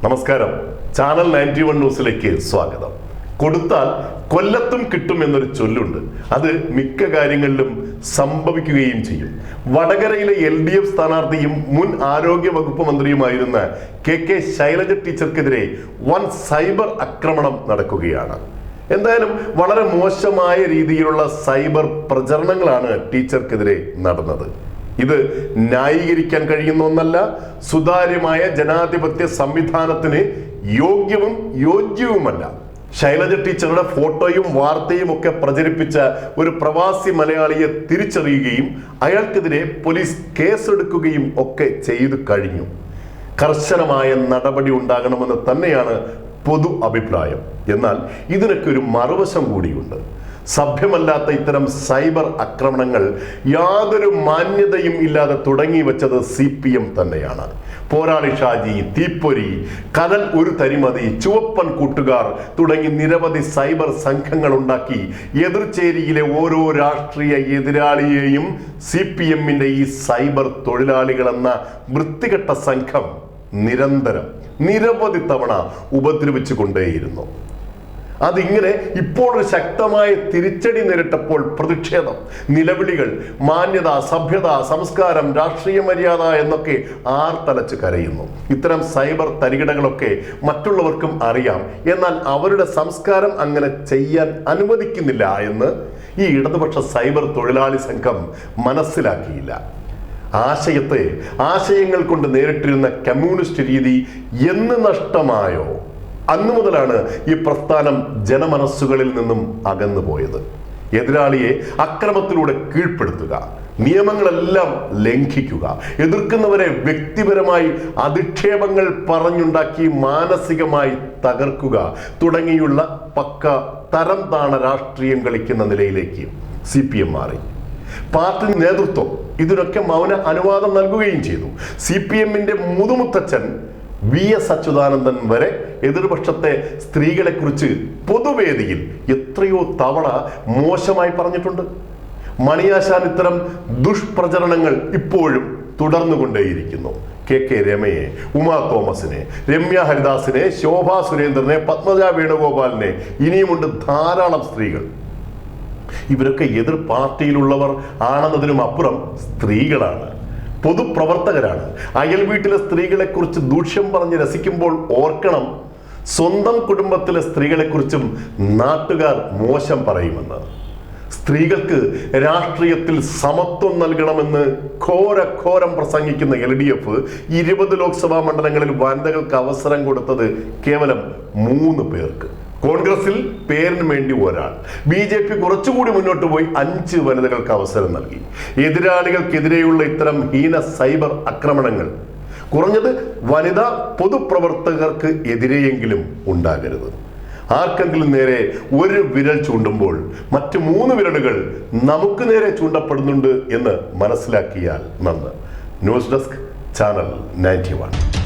നമസ്കാരം. ചാനൽ 91 ന്യൂസിലേക്ക് സ്വാഗതം. കൊടുത്താൽ കൊല്ലത്തും കിട്ടും എന്നൊരു ചൊല്ലുണ്ട്. അത് മിക്ക കാര്യങ്ങളിലും സംഭവിക്കുകയും ചെയ്യും. വടകരയിലെ LDF സ്ഥാനാർത്ഥിയും മുൻ ആരോഗ്യ വകുപ്പ് മന്ത്രിയുമായിരുന്ന KK ശൈലജ ടീച്ചർക്കെതിരെ വൻ സൈബർ ആക്രമണം നടക്കുകയാണ്. എന്തായാലും വളരെ മോശമായ രീതിയിലുള്ള സൈബർ പ്രചരണങ്ങളാണ് ടീച്ചർക്കെതിരെ നടന്നത്. ഇത് ന്യായീകരിക്കാൻ കഴിയുന്ന ഒന്നല്ല. സുതാര്യമായ ജനാധിപത്യ സംവിധാനത്തിന് യോഗ്യവും യോജ്യവുമല്ല. ശൈലജ ടീച്ചറുടെ ഫോട്ടോയും വാർത്തയും ഒക്കെ പ്രചരിപ്പിച്ച ഒരു പ്രവാസി മലയാളിയെ തിരിച്ചറിയുകയും അയാൾക്കെതിരെ പോലീസ് കേസെടുക്കുകയും ഒക്കെ ചെയ്തു കഴിഞ്ഞു. കർശനമായ നടപടി ഉണ്ടാകണമെന്ന് തന്നെയാണ് പൊതു അഭിപ്രായം. എന്നാൽ ഇതിനൊക്കെ ഒരു മറുവശം കൂടിയുണ്ട്. സഭ്യമല്ലാത്ത ഇത്തരം സൈബർ ആക്രമണങ്ങൾ യാതൊരു മാന്യതയും ഇല്ലാതെ തുടങ്ങി വെച്ചത് CPM തന്നെയാണ്. പോരാളി ഷാജി, തീപ്പൊരി, കനൽ ഒരു തരിമതി, ചുവപ്പൻ കൂട്ടുകാർ തുടങ്ങി നിരവധി സൈബർ സംഘങ്ങൾ ഉണ്ടാക്കി എതിർചേരിയിലെ ഓരോ രാഷ്ട്രീയ എതിരാളിയെയും CPM-ന്റെ ഈ സൈബർ തൊഴിലാളികളെന്ന വൃത്തികെട്ട സംഘം നിരന്തരം നിരവധി തവണ ഉപദ്രവിച്ചു കൊണ്ടേയിരുന്നു. അതിങ്ങനെ ഇപ്പോൾ ഒരു ശക്തമായ തിരിച്ചടി നേരിട്ടപ്പോൾ പ്രതിഷേധം, നിലവിളികൾ, മാന്യത, സഭ്യത, സംസ്കാരം, രാഷ്ട്രീയ മര്യാദ എന്നൊക്കെ ആർത്തലച്ച് കരയുന്നു. ഇത്തരം സൈബർ തരികിടകളൊക്കെ മറ്റുള്ളവർക്കും അറിയാം. എന്നാൽ അവരുടെ സംസ്കാരം അങ്ങനെ ചെയ്യാൻ അനുവദിക്കുന്നില്ല എന്ന് ഈ ഇടതുപക്ഷ സൈബർ തൊഴിലാളി സംഘം മനസ്സിലാക്കിയില്ല. ആശയങ്ങൾ കൊണ്ട് നേരിട്ടിരുന്ന കമ്മ്യൂണിസ്റ്റ് രീതി എന്ന് നഷ്ടമായോ അന്നു മുതലാണ് ഈ പ്രസ്ഥാനം ജനമനസ്സുകളിൽ നിന്നും അകന്നു പോയത്. എതിരാളിയെ അക്രമത്തിലൂടെ കീഴ്പ്പെടുത്തുക, നിയമങ്ങളെല്ലാം ലംഘിക്കുക, എതിർക്കുന്നവരെ വ്യക്തിപരമായി അധിക്ഷേപങ്ങൾ പറഞ്ഞുണ്ടാക്കി മാനസികമായി തകർക്കുക തുടങ്ങിയുള്ള പക്ക തരം താണ രാഷ്ട്രീയം കളിക്കുന്ന നിലയിലേക്ക് CPM മാറി. പാർട്ടി നേതൃത്വം ഇതിനൊക്കെ മൗന അനുവാദം നൽകുകയും ചെയ്തു. CPM-ന്റെ മുതുമുത്തച്ഛൻ VS അച്യുതാനന്ദൻ വരെ എതിർപക്ഷത്തെ സ്ത്രീകളെ കുറിച്ച് പൊതുവേദിയിൽ എത്രയോ തവണ മോശമായി പറഞ്ഞിട്ടുണ്ട്. മണിയാശാൻ ഇത്തരം ദുഷ്പ്രചരണങ്ങൾ ഇപ്പോഴും തുടർന്നുകൊണ്ടേയിരിക്കുന്നു. KK രമയെ, ഉമാ തോമസിനെ, രമ്യ ഹരിദാസിനെ, ശോഭാ സുരേന്ദ്രനെ, പത്മജ വേണുഗോപാലിനെ, ഇനിയുമുണ്ട് ധാരാളം സ്ത്രീകൾ. ഇവരൊക്കെ എതിർ പാർട്ടിയിലുള്ളവർ ആണെന്നതിനും അപ്പുറം സ്ത്രീകളാണ്, പൊതുപ്രവർത്തകരാണ്. അയൽ വീട്ടിലെ സ്ത്രീകളെ കുറിച്ച് ദൂഷ്യം പറഞ്ഞ് രസിക്കുമ്പോൾ ഓർക്കണം, സ്വന്തം കുടുംബത്തിലെ സ്ത്രീകളെ കുറിച്ചും നാട്ടുകാർ മോശം പറയുമെന്ന്. സ്ത്രീകൾക്ക് രാഷ്ട്രീയത്തിൽ സമത്വം നൽകണമെന്ന് ഘോരം പ്രസംഗിക്കുന്ന LDF 20 ലോക്സഭാ മണ്ഡലങ്ങളിൽ വനിതകൾക്ക് അവസരം കൊടുത്തത് കേവലം 3 പേർക്ക്. കോൺഗ്രസിൽ പേരിന് വേണ്ടി ഒരാൾ, BJP കുറച്ചുകൂടി മുന്നോട്ട് പോയി 5 വനിതകൾക്ക് അവസരം നൽകി. എതിരാളികൾക്കെതിരെയുള്ള ഇത്തരം ഹീന സൈബർ ആക്രമണങ്ങൾ കുറഞ്ഞത് വനിതാ പൊതുപ്രവർത്തകർക്ക് എതിരെയെങ്കിലും ഉണ്ടാകരുത്. ആർക്കെങ്കിലും നേരെ ഒരു വിരൽ ചൂണ്ടുമ്പോൾ മറ്റു 3 വിരലുകൾ നമുക്ക് നേരെ ചൂണ്ടപ്പെടുന്നുണ്ട് എന്ന് മനസ്സിലാക്കിയാൽ നന്ന്. News desk, channel 91.